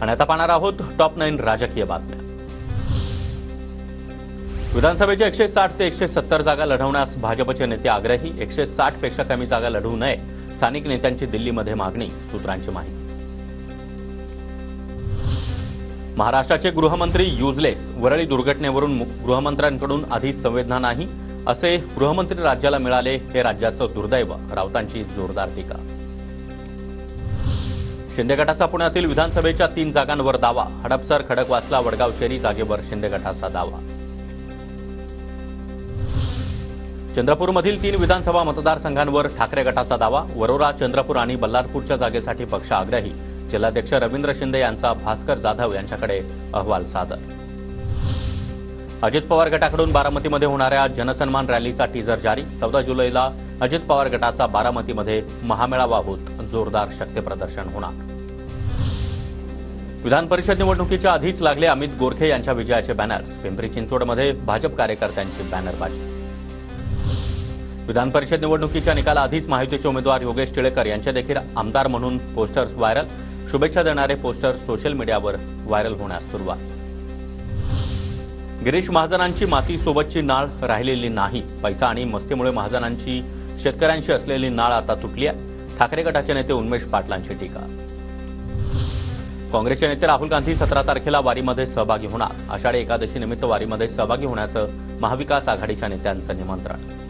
आणि आता पाहणार आहोत टॉप 9 राजकीय बातम्या। विधानसभेच्या 160 ते 170 जागा लढवण्यास भाजपचे नेते आग्रही। 160 पेक्षा कमी जागा लढवू नये, स्थानिक नेत्यांची दिल्लीमध्ये मागणी, सूत्रांची माहिती। महाराष्ट्राचे गृहमंत्री युजलेस, वरळी दुर्घटनेवरून गृहमंत्र्यांकडून आधीच संवेदना नाही, असे गृहमंत्री राज्याला मिळाले, हे राज्याचं दुर्दैव, राऊतांची जोरदार टीका। शिंदे गटाचा पुण्यातील विधानसभेच्या 3 जागांवर दावा, हडपसर, खडकवासला, वडगाव शेरी जागेवर शिंदे गटाचा दावा। चंद्रपूरमधील 3 विधानसभा मतदारसंघांवर ठाकरे गटाचा दावा, वरोरा, चंद्रपूर आणि बल्लारपूरच्या जागेसाठी पक्ष आग्रही, जिल्हाध्यक्ष रवींद्र शिंदे यांचा भास्कर जाधव यांच्याकडे अहवाल सादर। अजित पवार गटाकडून बारामतीमध्ये होणाऱ्या जनसन्मान रॅलीचा टीजर जारी, 14 जुलैला अजित पवार गटाचा बारामतीमध्ये महामेळावा होत जोरदार शक्तीप्रदर्शन होणार। विधान परिषद निवडणुकीच्या आधीच लागले अमित गोरखे यांच्या विजयाचे बॅनर्स, पिंपरी चिंचवडमध्ये भाजप कार्यकर्त्यांची बॅनरबाजी। विधान परिषद निवडणुकीच्या निकालाआधीच महायुतीचे उमेदवार योगेश टिळेकर यांचे देखील आमदार म्हणून पोस्टर्स व्हायरल, शुभेच्छा देणारे पोस्टर्स सोशल मीडियावर व्हायरल होण्यास सुरुवात। गिरीश महाजनांची मातीसोबतची नाळ राहिलेली नाही, पैसा आणि मस्तीमुळे महाजनांची शेतकऱ्यांशी असलेली नाळ आता तुटली आहे, ठाकरे गटाचे नेते उन्मेष पाटलांची टीका। काँग्रेसचे नेते राहुल गांधी 17 तारखेला वारीमध्ये सहभागी होणार, आषाढी एकादशी निमित्त वारीमध्ये सहभागी होण्याचं महाविकास आघाडीच्या नेत्यांचं निमंत्रण।